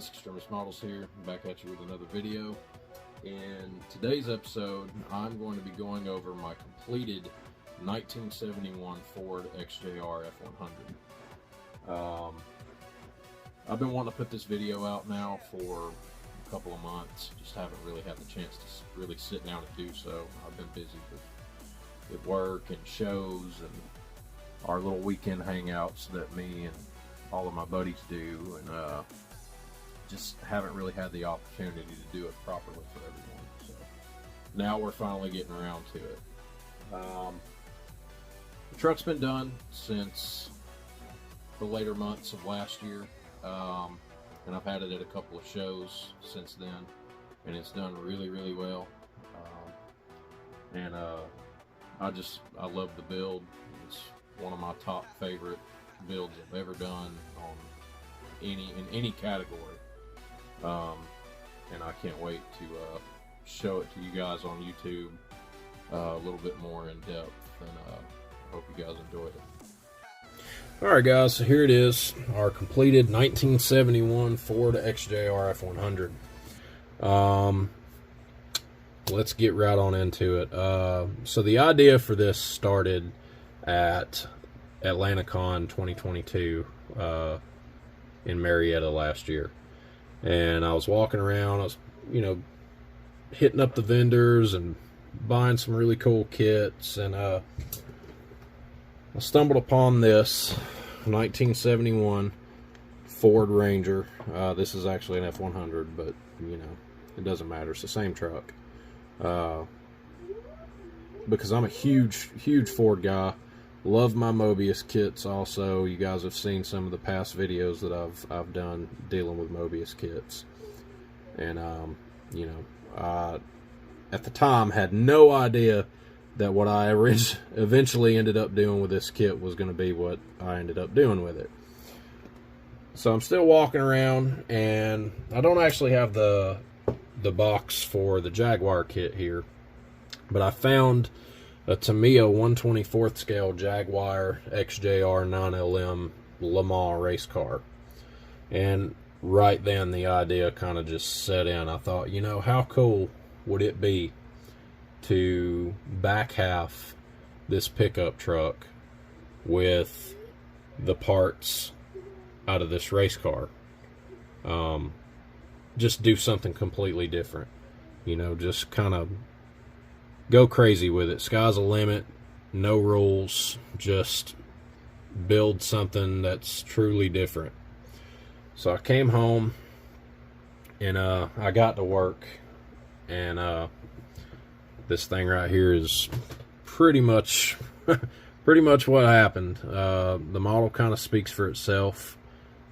guys, Extremist Models here, back at you with another video. In today's episode, I'm going to be going over my completed 1971 Ford XJRF-100. I've been wanting to put this video out now for a couple of months, just haven't really had the chance to really sit down and do so. I've been busy with work and shows and our little weekend hangouts that me and all of my buddies do, and just haven't really had the opportunity to do it properly for everyone. So now we're finally getting around to it. The truck's been done since the later months of last year, and I've had it at a couple of shows since then, and it's done really, really well. I love the build. It's one of my top favorite builds I've ever done on in any category, and I can't wait to show it to you guys on YouTube a little bit more in depth, and I hope you guys enjoy it. Alright guys, so here it is, our completed 1971 Ford XJRF-100. Let's get right on into it. So the idea for this started at AtlantaCon 2022 in Marietta last year, and I was walking around. I was, hitting up the vendors and buying some really cool kits, and I stumbled upon this 1971 Ford Ranger. This is actually an F100, but it doesn't matter. It's the same truck. Because I'm a huge Ford guy. Love my Mobius kits also. You guys have seen some of the past videos that I've done dealing with Mobius kits. And I at the time had no idea that what I eventually ended up doing with this kit was going to be what I ended up doing with it. So I'm still walking around, and I don't actually have the box for the Jaguar kit here, but I found a Tamiya 1/24 scale Jaguar XJR 9LM Le Mans race car. And right then the idea kind of just set in. I thought, how cool would it be to back half this pickup truck with the parts out of this race car. Just do something completely different. Just kind of go crazy with it. Sky's the limit. No rules. Just build something that's truly different. So I came home, and I got to work, and this thing right here is pretty much what happened. The model kind of speaks for itself.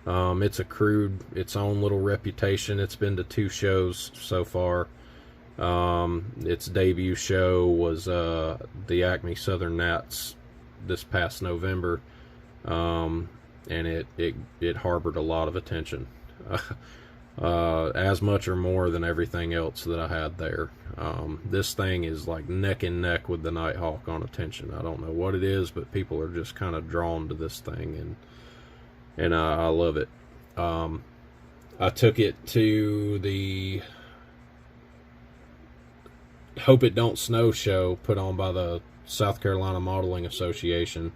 It's accrued its own little reputation. It's been to 2 shows so far. Its debut show was the Acme Southern Nats this past November, and it harbored a lot of attention, as much or more than everything else that I had there. This thing is like neck and neck with the Nighthawk on attention. I don't know what it is, but people are just kind of drawn to this thing, and I love it. I took it to the Hope It Don't Snow show put on by the South Carolina Modeling Association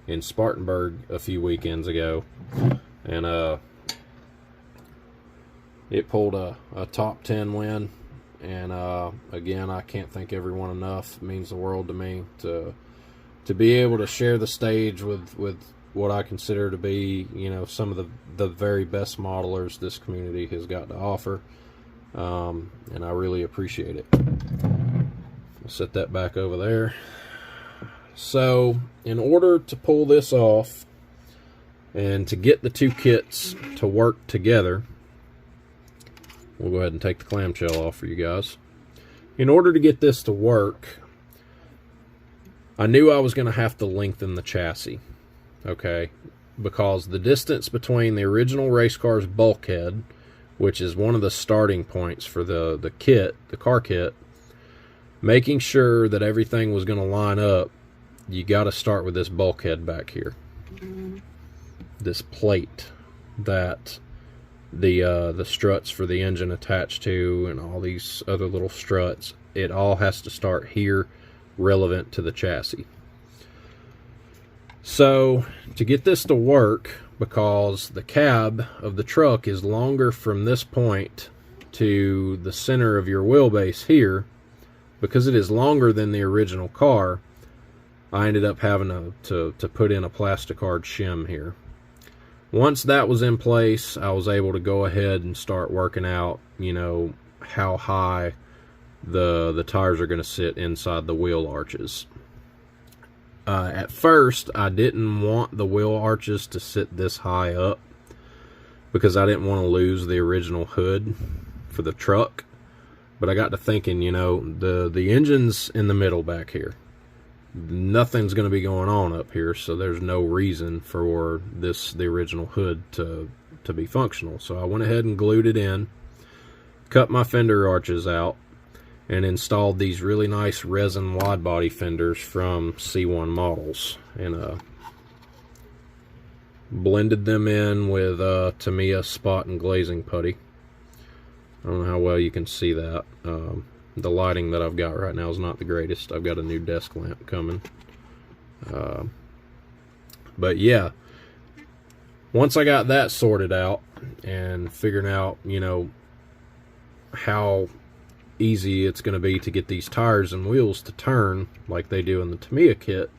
in Spartanburg a few weekends ago, and it pulled a top 10 win. And again, I can't thank everyone enough. It means the world to me to be able to share the stage with what I consider to be, some of the very best modelers this community has got to offer, and I really appreciate it. I'll set that back over there. So in order to pull this off and to get the 2 kits to work together, we'll go ahead and take the clamshell off for you guys. In order to get this to work, I knew I was going to have to lengthen the chassis, okay? Because the distance between the original race car's bulkhead, which is one of the starting points for the kit, the car kit, making sure that everything was going to line up, you got to start with this bulkhead back here. This plate that the struts for the engine attached to, and all these other little struts. It all has to start here, relevant to the chassis. So to get this to work, because the cab of the truck is longer from this point to the center of your wheelbase here, because it is longer than the original car, I ended up having to put in a plasticard shim here. Once that was in place, I was able to go ahead and start working out, you know, how high the tires are going to sit inside the wheel arches. At first, I didn't want the wheel arches to sit this high up because I didn't want to lose the original hood for the truck. But I got to thinking, you know, the engine's in the middle back here. Nothing's going to be going on up here, so there's no reason for the original hood to be functional. So I went ahead and glued it in, cut my fender arches out, and installed these really nice resin wide body fenders from C1 models, and blended them in with Tamiya spot and glazing putty. I don't know how well you can see that. The lighting that I've got right now is not the greatest. I've got a new desk lamp coming. But yeah, once I got that sorted out and figuring out, you know, how easy it's going to be to get these tires and wheels to turn like they do in the Tamiya kit,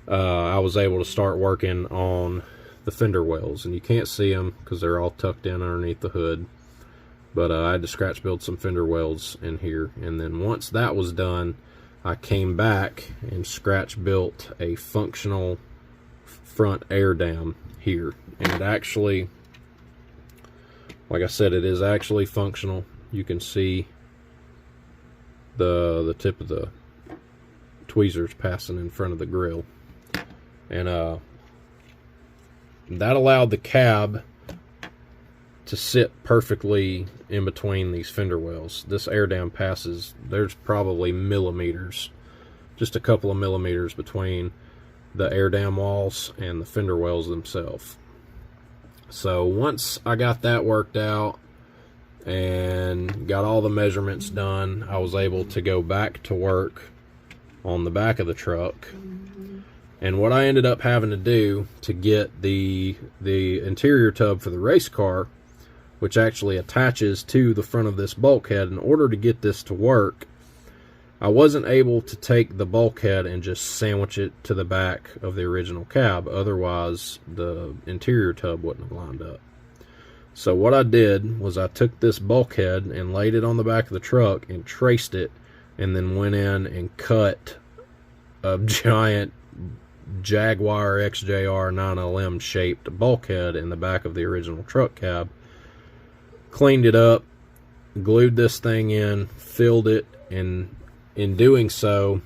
I was able to start working on the fender wells. And you can't see them because they're all tucked in underneath the hood. But I had to scratch build some fender wells in here. And then once that was done, I came back and scratch built a functional front air dam here. And it actually, like I said, it is actually functional. You can see the tip of the tweezers passing in front of the grill. And that allowed the cab to sit perfectly in between these fender wells. This air dam passes, there's probably millimeters, just a couple of millimeters between the air dam walls and the fender wells themselves. So once I got that worked out and got all the measurements done, I was able to go back to work on the back of the truck. And what I ended up having to do to get the interior tub for the race car, which actually attaches to the front of this bulkhead, in order to get this to work, I wasn't able to take the bulkhead and just sandwich it to the back of the original cab. Otherwise, the interior tub wouldn't have lined up. So what I did was I took this bulkhead and laid it on the back of the truck and traced it, and then went in and cut a giant Jaguar XJR-9LM shaped bulkhead in the back of the original truck cab. Cleaned it up, glued this thing in, filled it, and in doing so,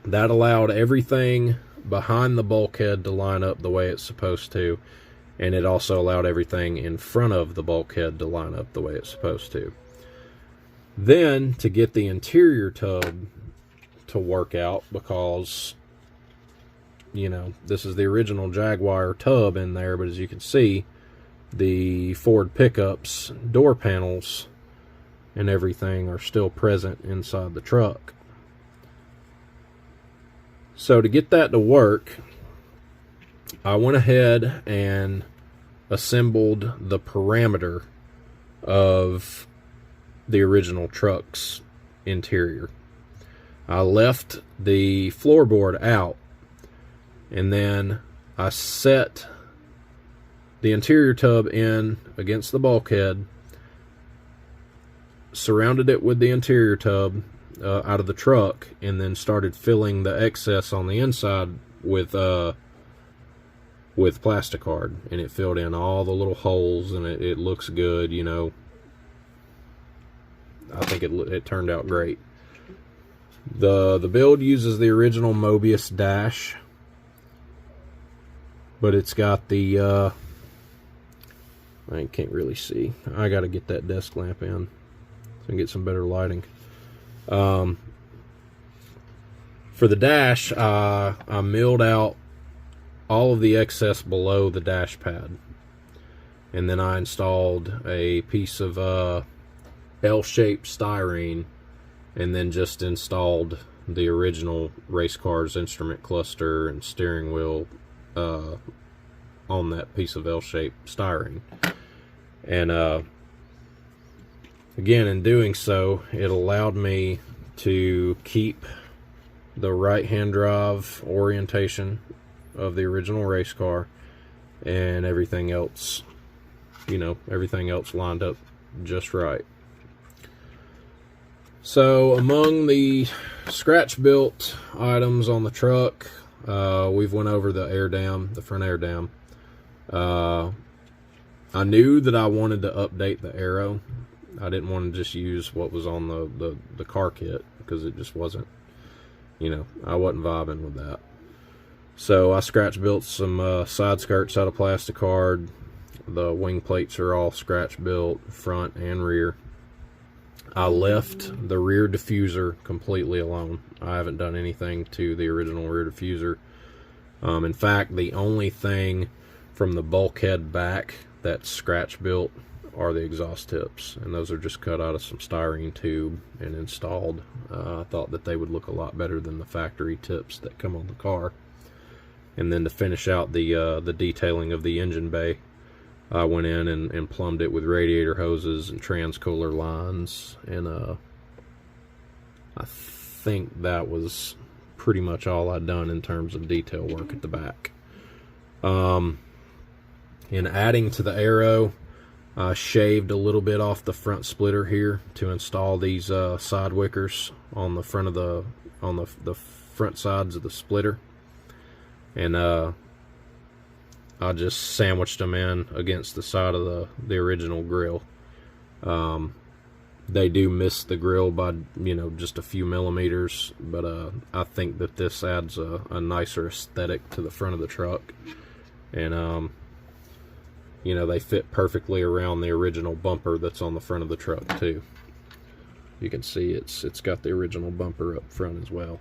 that allowed everything behind the bulkhead to line up the way it's supposed to, and it also allowed everything in front of the bulkhead to line up the way it's supposed to. Then, to get the interior tub to work out, because, you know, this is the original Jaguar tub in there, but as you can see, the Ford pickups, door panels, and everything are still present inside the truck. So to get that to work, I went ahead and assembled the parameter of the original truck's interior. I left the floorboard out, and then I set the interior tub in against the bulkhead, surrounded it with the interior tub out of the truck, and then started filling the excess on the inside with plasticard, and it filled in all the little holes, and it looks good, you know. I think it turned out great. The build uses the original Mobius dash, but it's got the I can't really see. I got to get that desk lamp in so I can get some better lighting. For the dash, I milled out all of the excess below the dash pad. and then I installed a piece of L-shaped styrene, and then just installed the original race car's instrument cluster and steering wheel on that piece of L-shaped styrene. And again, in doing so, it allowed me to keep the right-hand drive orientation of the original race car, and everything else, everything else lined up just right. So among the scratch built items on the truck, we've went over the air dam, the front air dam. I knew that I wanted to update the aero. I didn't want to just use what was on the car kit, because it just wasn't, I wasn't vibing with that. So I scratch built some side skirts out of plasticard. The wing plates are all scratch built, front and rear. I left the rear diffuser completely alone. I haven't done anything to the original rear diffuser. In fact, the only thing from the bulkhead back that's scratch built are the exhaust tips, and those are just cut out of some styrene tube and installed. I thought that they would look a lot better than the factory tips that come on the car. And then to finish out the detailing of the engine bay, I went in and plumbed it with radiator hoses and transcooler lines, and I think that was pretty much all I'd done in terms of detail work at the back. In adding to the aero, I shaved a little bit off the front splitter here to install these side wickers on the front of the front sides of the splitter, and I just sandwiched them in against the side of the original grill. They do miss the grill by just a few millimeters, but I think that this adds a nicer aesthetic to the front of the truck, and they fit perfectly around the original bumper that's on the front of the truck too. You can see it's got the original bumper up front as well.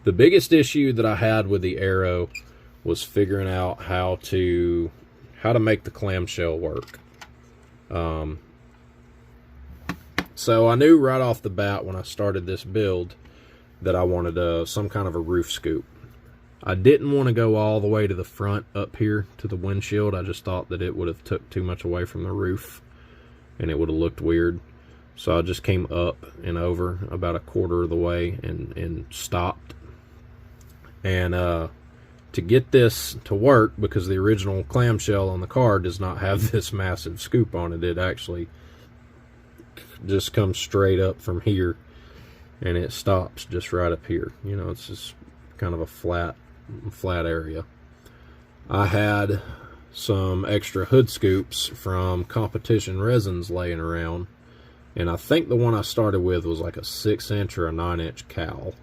The biggest issue that I had with the aero was figuring out how to make the clamshell work. So I knew right off the bat when I started this build that I wanted some kind of a roof scoop. I didn't want to go all the way to the front up here to the windshield. I just thought that it would have took too much away from the roof and it would have looked weird. So I just came up and over about a quarter of the way and stopped. And to get this to work, because the original clamshell on the car does not have this massive scoop on it, it actually just comes straight up from here and it stops just right up here. It's just kind of a flat area. I had some extra hood scoops from Competition Resins laying around, and I think the one I started with was like a 6-inch or a 9-inch cowl.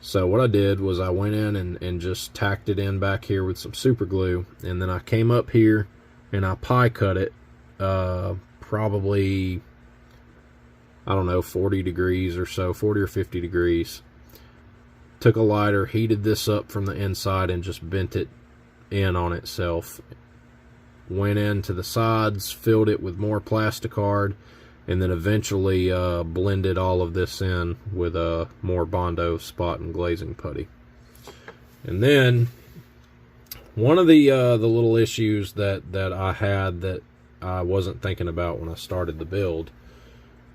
So what I did was I went in and just tacked it in back here with some super glue, and then I came up here and I pie cut it probably, I don't know, 40 degrees or so, 40 or 50 degrees. Took a lighter, heated this up from the inside, and just bent it in on itself. Went into the sides, filled it with more plasticard, and then eventually blended all of this in with more Bondo spot and glazing putty. And then one of the little issues that I had that I wasn't thinking about when I started the build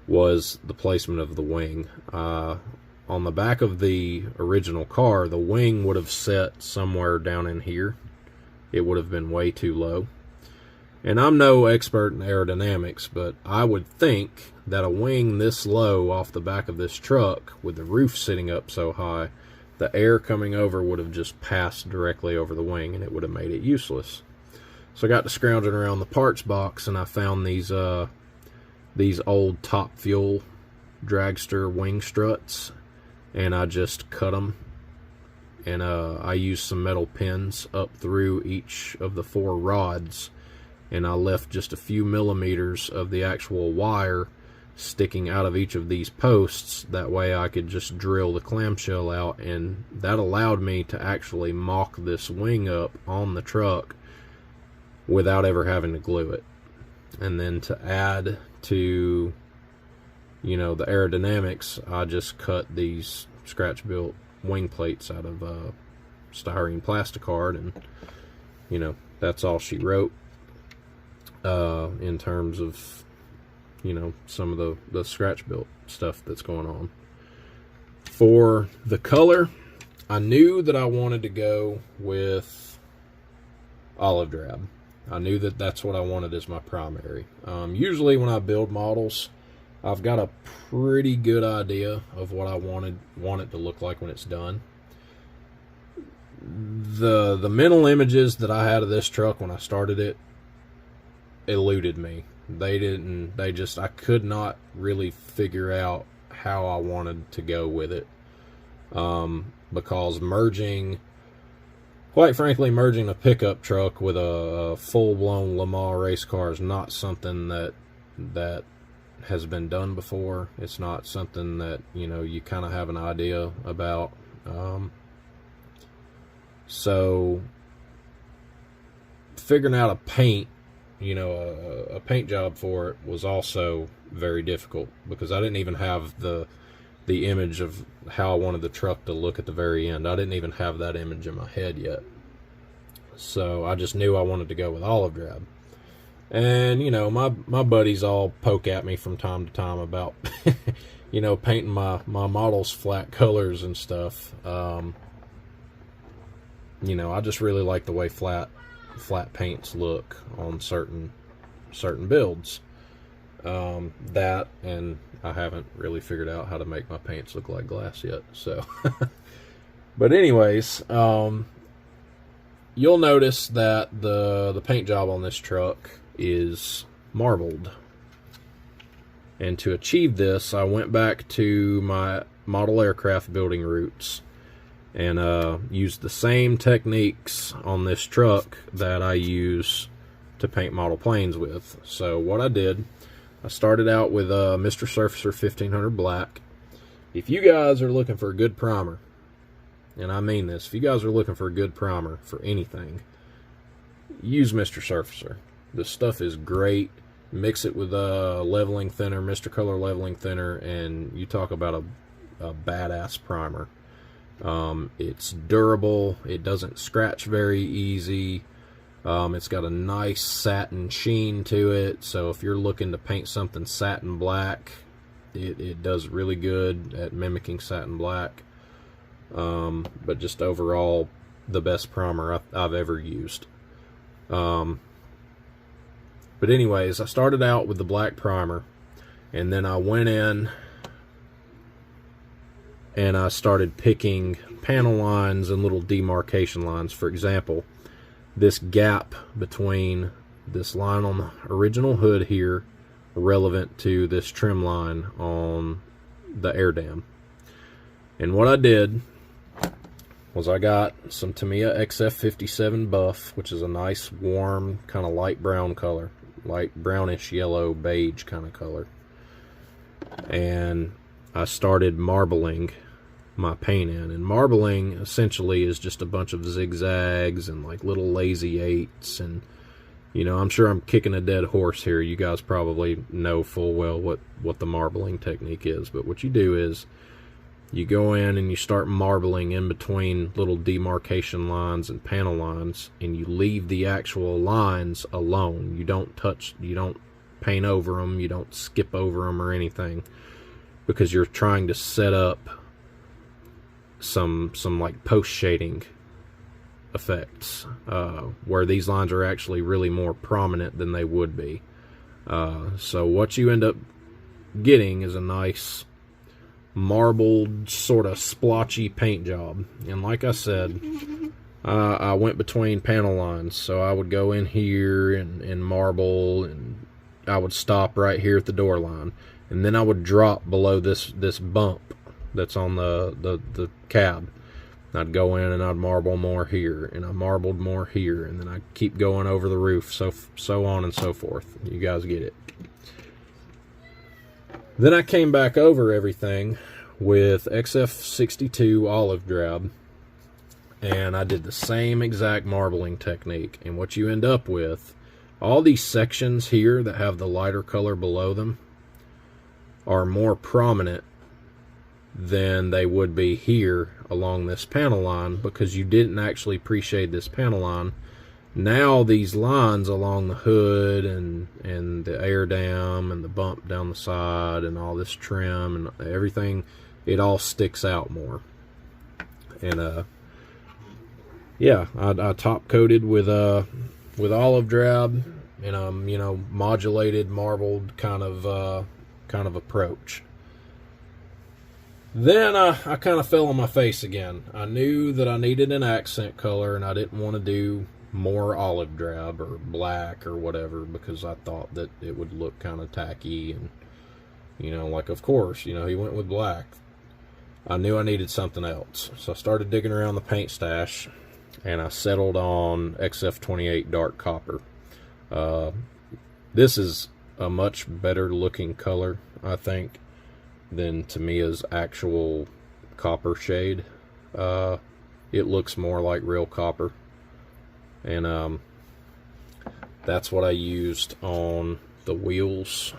was the placement of the wing. On the back of the original car, the wing would have set somewhere down in here. It would have been way too low. And I'm no expert in aerodynamics, but I would think that a wing this low off the back of this truck, with the roof sitting up so high, the air coming over would have just passed directly over the wing and it would have made it useless. So I got to scrounging around the parts box and I found these old Top Fuel dragster wing struts, and I just cut them, and I used some metal pins up through each of the 4 rods, and I left just a few millimeters of the actual wire sticking out of each of these posts. That way I could just drill the clamshell out, and that allowed me to actually mock this wing up on the truck without ever having to glue it. And then to add to, you know, the aerodynamics, I just cut these scratch built wing plates out of styrene plasticard, and you know, that's all she wrote in terms of, you know, some of the scratch built stuff that's going on. For the color, I knew that I wanted to go with olive drab. I knew that that's what I wanted as my primary. Usually when I build models, I've got a pretty good idea of what I want it to look like when it's done. The mental images that I had of this truck when I started it eluded me. I could not really figure out how I wanted to go with it. Because quite frankly, merging a pickup truck with a full-blown Le Mans race car is not something that has been done before. It's not something that, you know, you kind of have an idea about. So figuring out a paint, you know, a paint job for it was also very difficult, because I didn't even have the image of how I wanted the truck to look at the very end. I didn't even have that image in my head yet. So I just knew I wanted to go with olive drab. And, you know, my buddies all poke at me from time to time about, you know, painting my models flat colors and stuff. You know, I just really like the way flat paints look on certain builds. That, and I haven't really figured out how to make my paints look like glass yet. So, but anyways, you'll notice that the paint job on this truck is marbled. And to achieve this, I went back to my model aircraft building roots and used the same techniques on this truck that I use to paint model planes with. So what I did, I started out with Mr. Surfacer 1500 Black. If you guys are looking for a good primer, and I mean this, if you guys are looking for a good primer for anything, use Mr. Surfacer. This stuff is great. Mix it with leveling thinner, Mr. Color leveling thinner, and you talk about a badass primer. It's durable. It doesn't scratch very easy. It's got a nice satin sheen to it, so if you're looking to paint something satin black, it does really good at mimicking satin black. But just overall, the best primer I've ever used. But anyways, I started out with the black primer, and then I went in and I started picking panel lines and little demarcation lines. For example, this gap between this line on the original hood here, relevant to this trim line on the air dam. And what I did was I got some Tamiya XF57 buff, which is a nice warm kind of light brown color, light brownish yellow beige kind of color, and I started marbling my paint in. And marbling essentially is just a bunch of zigzags and like little lazy eights, and you know, I'm sure I'm kicking a dead horse here. You guys probably know full well what the marbling technique is, but what you do is you go in and you start marbling in between little demarcation lines and panel lines, and you leave the actual lines alone. You don't touch, you don't paint over them, you don't skip over them or anything, because you're trying to set up some like post shading effects, where these lines are actually really more prominent than they would be. So what you end up getting is a nice marbled, sort of splotchy paint job. And like I said, I went between panel lines, so I would go in here and marble, and I would stop right here at the door line, and then I would drop below this bump that's on the cab. I'd go in and I'd marble more here, and I marbled more here, and then I'd keep going over the roof, so on and so forth. You guys get it. Then I came back over everything with XF62 olive drab, and I did the same exact marbling technique. And what you end up with, all these sections here that have the lighter color below them are more prominent than they would be here along this panel line, because you didn't actually pre-shade this panel line. Now these lines along the hood and the air dam and the bump down the side and all this trim and everything, it all sticks out more. And yeah, I top coated with olive drab in a, you know, modulated marbled kind of approach. Then I kind of fell on my face again. I knew that I needed an accent color, and I didn't want to do more olive drab or black or whatever, because I thought that it would look kind of tacky. And, you know, like, of course, you know, he went with black. I knew I needed something else. So I started digging around the paint stash, and I settled on XF28 dark copper. This is a much better looking color, I think, than Tamiya's actual copper shade. It looks more like real copper. And that's what I used on the wheels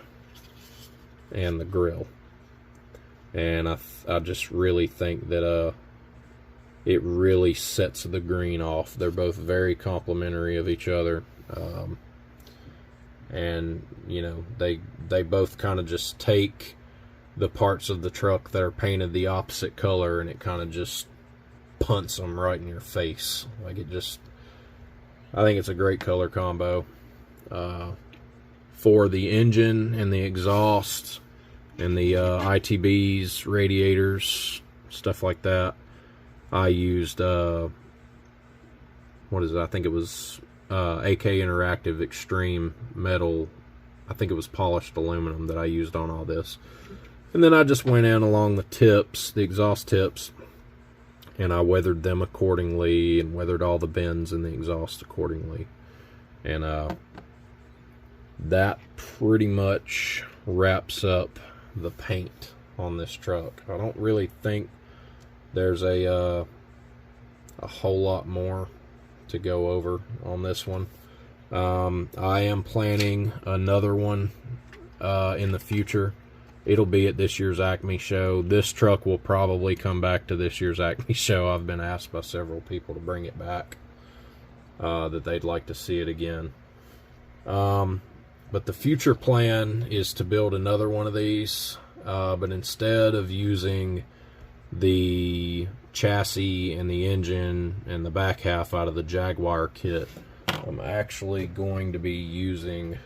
and the grill. And I just really think that it really sets the green off. They're both very complementary of each other. And, you know, they both kind of just take the parts of the truck that are painted the opposite color, and it kind of just punts them right in your face. Like, it just, I think it's a great color combo. For the engine and the exhaust and the ITBs, radiators, stuff like that, I used, what is it? I think it was AK Interactive Extreme Metal. I think it was polished aluminum that I used on all this. And then I just went in along the tips, the exhaust tips, and I weathered them accordingly, and weathered all the bends in the exhaust accordingly. And that pretty much wraps up the paint on this truck. I don't really think there's a whole lot more to go over on this one. I am planning another one in the future. It'll be at this year's Acme show. This truck will probably come back to this year's Acme show. I've been asked by several people to bring it back, that they'd like to see it again. But the future plan is to build another one of these, but instead of using the chassis and the engine and the back half out of the Jaguar kit, I'm actually going to be using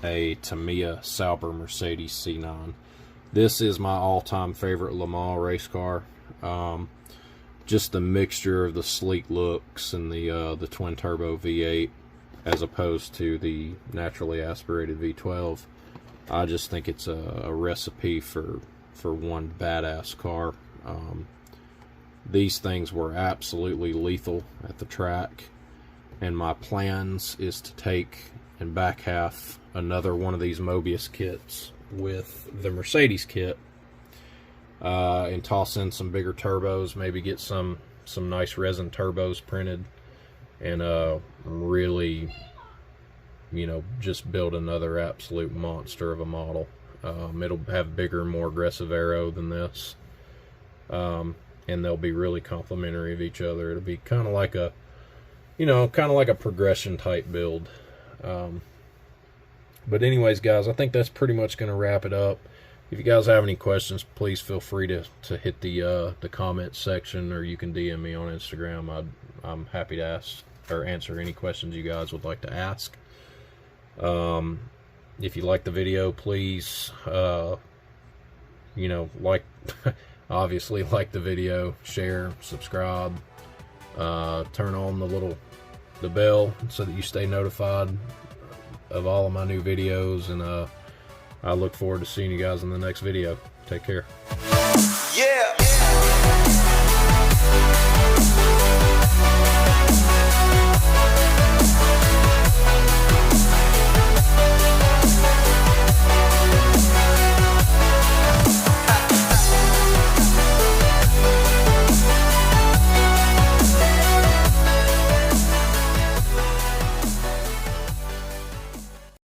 a Tamiya Sauber Mercedes C9. This is my all-time favorite Le Mans race car. Just the mixture of the sleek looks and the twin turbo V8 as opposed to the naturally aspirated V12. I just think it's a recipe for one badass car. These things were absolutely lethal at the track, and my plans is to take and back half another one of these Mobius kits with the Mercedes kit, and toss in some bigger turbos, maybe get some nice resin turbos printed, and really, you know, just build another absolute monster of a model. It'll have bigger, more aggressive aero than this, and they'll be really complementary of each other. It'll be kind of like a, you know, kind of like a progression type build. But anyways, guys, I think that's pretty much going to wrap it up. If you guys have any questions, please feel free to hit the comment section, or you can DM me on Instagram. I'm happy to ask or answer any questions you guys would like to ask. If you like the video, please, you know, like, obviously like the video, share, subscribe, turn on the bell so that you stay notified of all of my new videos, and I look forward to seeing you guys in the next video. Take care. Yeah.